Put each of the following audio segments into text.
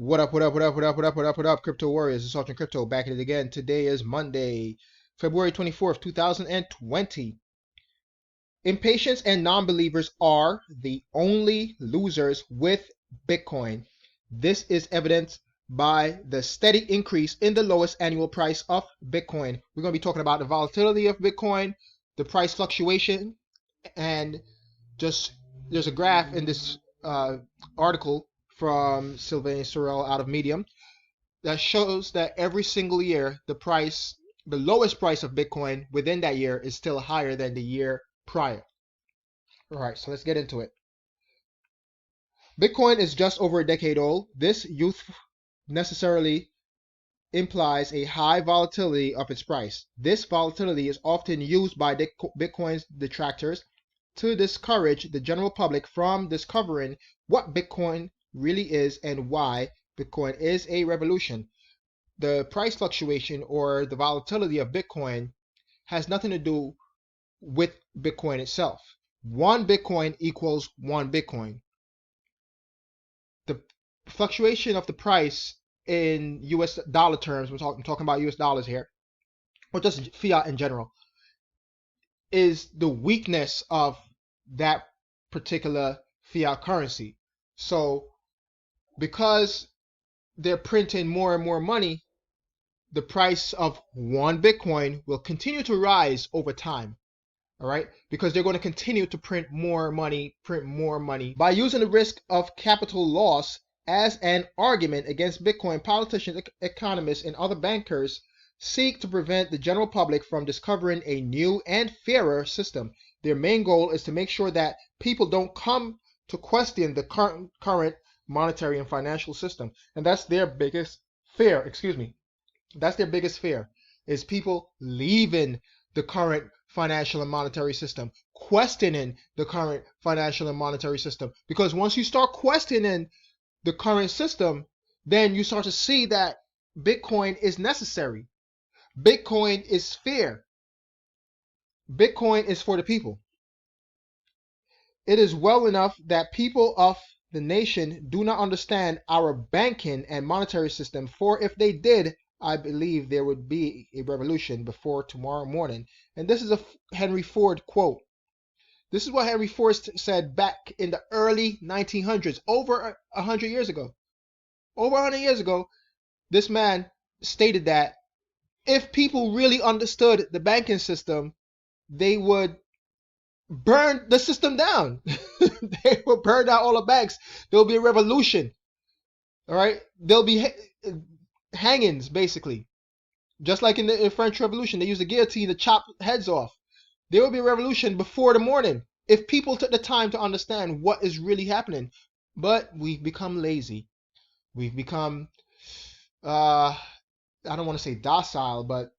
What up, what up, what up, what up, what up, what up, what up, Crypto Warriors? It's Altcoin Crypto back at it again. Today is Monday, February 24th, 2020. Impatience and non-believers are the only losers with Bitcoin. This is evidenced by the steady increase in the lowest annual price of Bitcoin. We're going to be talking about the volatility of Bitcoin, the price fluctuation, and just there's a graph in this article from Sylvain Sorel out of Medium that shows that every single year the lowest price of Bitcoin within that year is still higher than the year prior. All right, so let's get into it. Bitcoin is just over a decade old. This youth necessarily implies a high volatility of its price. This volatility is often used by Bitcoin's detractors to discourage the general public from discovering what Bitcoin really is and why Bitcoin is a revolution. The price fluctuation or the volatility of Bitcoin has nothing to do with Bitcoin itself. One Bitcoin equals one Bitcoin. The fluctuation of the price in US dollar terms, I'm talking about US dollars here, or just fiat in general, is the weakness of that particular fiat currency. So because they're printing more and more money, the price of one Bitcoin will continue to rise over time. All right, because they're going to continue to print more money. By using the risk of capital loss as an argument against Bitcoin, politicians, economists, and other bankers seek to prevent the general public from discovering a new and fairer system. Their main goal is to make sure that people don't come to question the current monetary and financial system. And that's their biggest fear, That's their biggest fear, is people leaving the current financial and monetary system, questioning the current financial and monetary system. Because once you start questioning the current system, then you start to see that Bitcoin is necessary. Bitcoin is fair. Bitcoin is for the people. It is well enough that people of the nation do not understand our banking and monetary system, for if they did, I believe there would be a revolution before tomorrow morning. And this is a Henry Ford quote. This is what Henry Ford said back in the early 1900s, over 100 years ago. Over 100 years ago, this man stated that if people really understood the banking system, they would burn the system down. They will burn out all the banks. There will be a revolution. All right, there'll be hangings, basically, just like in the French Revolution. They used the guillotine to chop heads off. There will be a revolution before the morning if people took the time to understand what is really happening. But we've become lazy. We've become I don't want to say docile, but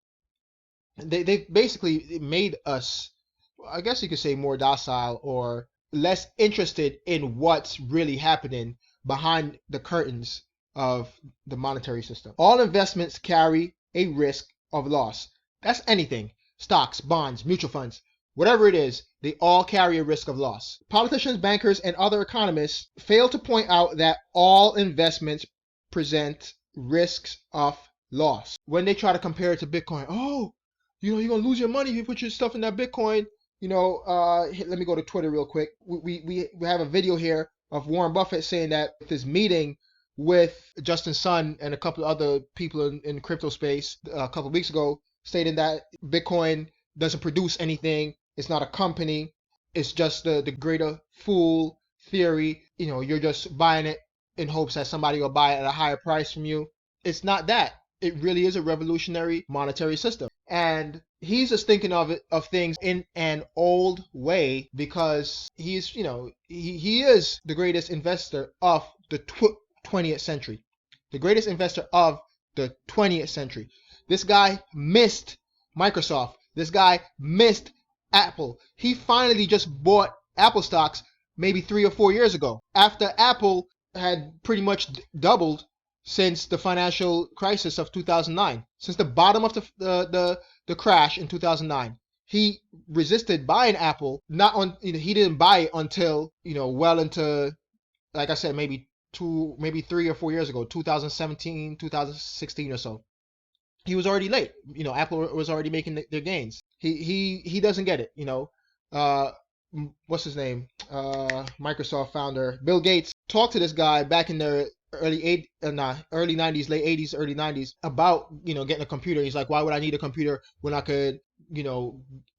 they basically made us, I guess you could say, more docile or less interested in what's really happening behind the curtains of the monetary system. All investments carry a risk of loss. That's anything. Stocks, bonds, mutual funds, whatever it is, they all carry a risk of loss. Politicians, bankers, and other economists fail to point out that all investments present risks of loss. When they try to compare it to Bitcoin, oh, you're going to lose your money if you put your stuff in that Bitcoin. Let me go to Twitter real quick. We have a video here of Warren Buffett saying that this meeting with Justin Sun and a couple of other people in crypto space a couple of weeks ago, stating that Bitcoin doesn't produce anything. It's not a company. It's just the greater fool theory. You're just buying it in hopes that somebody will buy it at a higher price from you. It's not that. It really is a revolutionary monetary system. And he's just thinking of things in an old way, because he is the greatest investor of the 20th century. The greatest investor of the 20th century. This guy missed Microsoft. This guy missed Apple. He finally just bought Apple stocks maybe 3 or 4 years ago, after Apple had pretty much doubled since the financial crisis of 2009, since the bottom of the crash in 2009. He resisted buying Apple. He didn't buy it until well into, like I said, maybe maybe 3 or 4 years ago, 2017, 2016 or so. He was already late. Apple was already making their gains. He doesn't get it. Uh, what's his name? Microsoft founder Bill Gates talked to this guy back in the early 90s, late 80s, early 90s about getting a computer. He's like, why would I need a computer when I could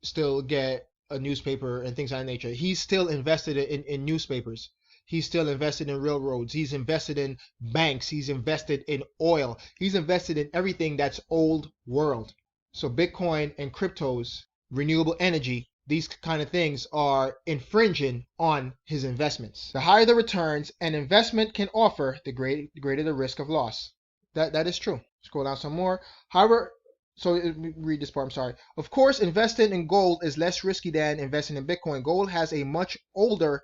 still get a newspaper and things of that nature? He's still invested in newspapers. He's still invested in railroads. He's invested in banks. He's invested in oil. He's invested in everything that's old world. So Bitcoin and cryptos, renewable energy, these kind of things are infringing on his investments. The higher the returns an investment can offer, the greater the risk of loss. That is true. Scroll down some more. However, so read this part, I'm sorry. Of course, investing in gold is less risky than investing in Bitcoin. Gold has a much older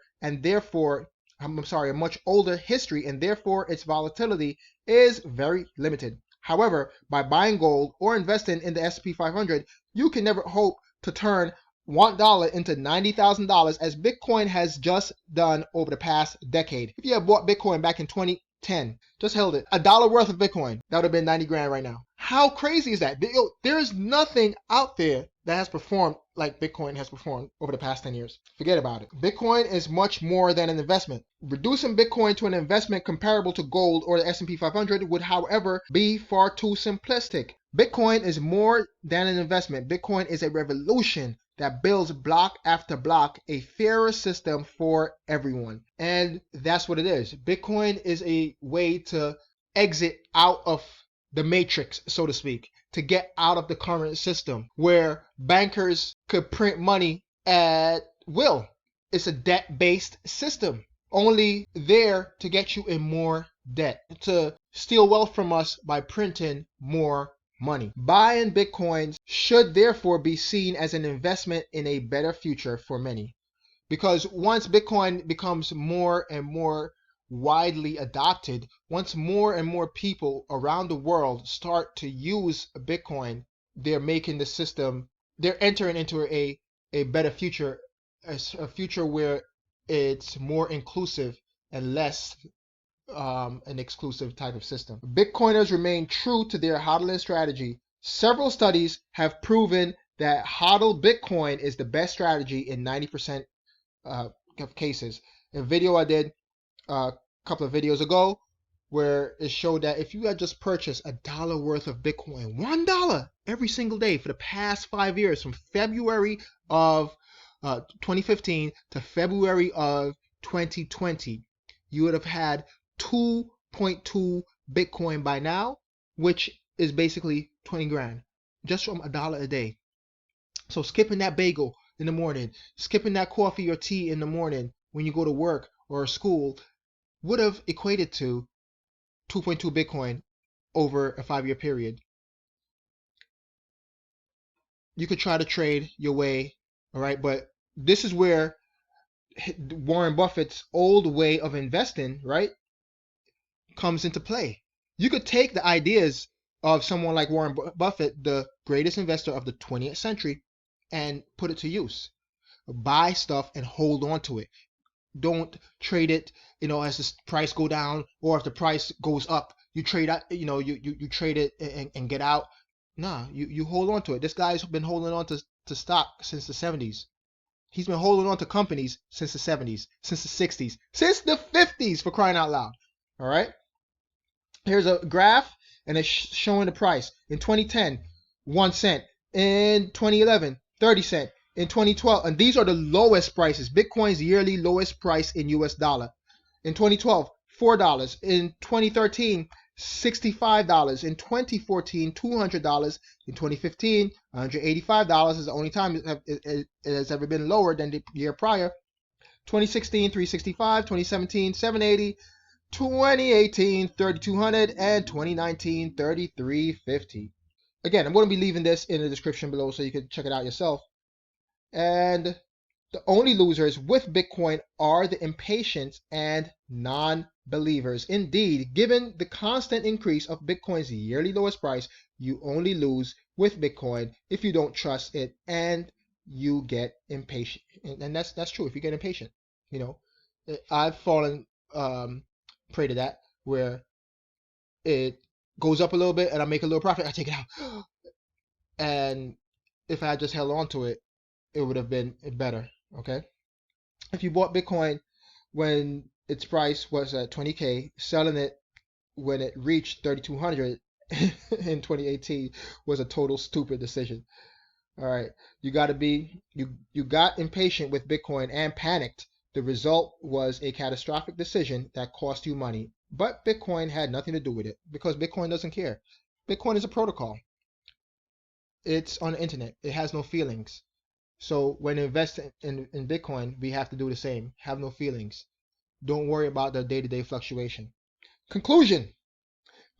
history, and therefore its volatility is very limited. However, by buying gold or investing in the S&P 500, you can never hope to turn $1 into $90,000 as Bitcoin has just done over the past decade. If you had bought Bitcoin back in 2010, just held it, $1 worth of Bitcoin, that would have been 90 grand right now. How crazy is that? There's nothing out there that has performed like Bitcoin has performed over the past 10 years. Forget about it. Bitcoin is much more than an investment. Reducing Bitcoin to an investment comparable to gold or the S&P 500 would, however, be far too simplistic. Bitcoin is more than an investment. Bitcoin is a revolution that builds block after block a fairer system for everyone. And that's what it is. Bitcoin is a way to exit out of the matrix, so to speak, to get out of the current system where bankers could print money at will. It's a debt-based system, only there to get you in more debt, to steal wealth from us by printing more money. Buying Bitcoins should therefore be seen as an investment in a better future for many. Because once Bitcoin becomes more and more widely adopted, once more and more people around the world start to use Bitcoin, they're making the system, they're entering into a better future, a future where it's more inclusive and less an exclusive type of system. Bitcoiners remain true to their HODLing strategy. Several studies have proven that HODL Bitcoin is the best strategy in 90% of cases. A video I did a couple of videos ago where it showed that if you had just purchased $1 worth of Bitcoin, $1 every single day for the past 5 years, from February of 2015 to February of 2020, you would have had 2.2 Bitcoin by now, which is basically 20 grand just from $1 a day. So skipping that bagel in the morning, skipping that coffee or tea in the morning when you go to work or school would have equated to 2.2 Bitcoin over a 5-year period. You could try to trade your way, all right, but this is where Warren Buffett's old way of investing, right, comes into play. You could take the ideas of someone like Warren Buffett, the greatest investor of the 20th century, and put it to use. Buy stuff and hold on to it. Don't trade it, as the price go down, or if the price goes up, you trade out, you trade it and get out. Nah, you hold on to it. This guy's been holding on to stock since the 70s. He's been holding on to companies since the 70s, since the 60s, since the 50s, for crying out loud. All right. Here's a graph, and it's showing the price. In 2010, 1 cent. In 2011, 30 cents. In 2012, and these are the lowest prices. Bitcoin's yearly lowest price in US dollar. In 2012, $4. In 2013, $65. In 2014, $200. In 2015, $185 is the only time it has ever been lower than the year prior. 2016, $365. 2017, $780. 2018, $3,200, and 2019, $3,350. Again, I'm going to be leaving this in the description below so you can check it out yourself. And the only losers with Bitcoin are the impatient and non-believers. Indeed, given the constant increase of Bitcoin's yearly lowest price, you only lose with Bitcoin if you don't trust it and you get impatient. And that's true. If you get impatient, I've fallen prey to that, where it goes up a little bit and I make a little profit, I take it out. And if I had just held on to it, it would have been better. Okay. If you bought Bitcoin when its price was at 20K, selling it when it reached 3,200 in 2018 was a total stupid decision. All right, you got impatient with Bitcoin and panicked. The result was a catastrophic decision that cost you money, but Bitcoin had nothing to do with it because Bitcoin doesn't care. Bitcoin is a protocol. It's on the internet. It has no feelings. So when investing in Bitcoin, we have to do the same. Have no feelings. Don't worry about the day-to-day fluctuation. Conclusion.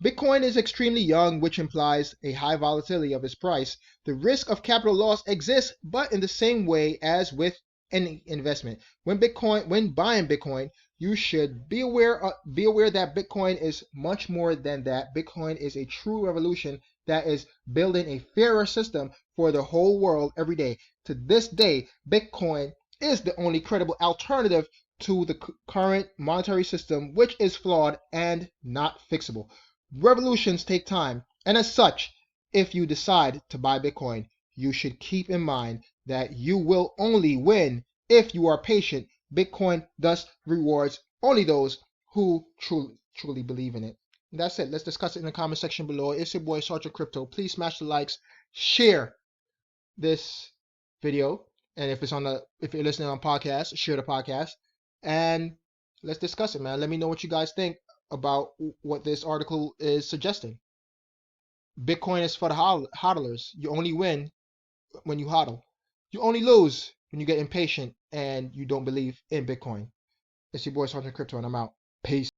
Bitcoin is extremely young, which implies a high volatility of its price. The risk of capital loss exists, but in the same way as with any investment. When buying Bitcoin, you should be aware that Bitcoin is much more than that. Bitcoin is a true revolution that is building a fairer system for the whole world every day. To this day, Bitcoin is the only credible alternative to the current monetary system, which is flawed and not fixable. Revolutions take time, and as such, if you decide to buy Bitcoin, you should keep in mind that you will only win if you are patient. Bitcoin thus rewards only those who truly believe in it. And that's it. Let's discuss it in the comment section below. It's your boy Sergeant Crypto. Please smash the likes, share this video, and if you're listening on podcast, share the podcast, and let's discuss it, man. Let me know what you guys think about what this article is suggesting. Bitcoin is for the hodlers. You only win when you hodl. You only lose when you get impatient and you don't believe in Bitcoin. It's your boy Sergeant Crypto, and I'm out. Peace.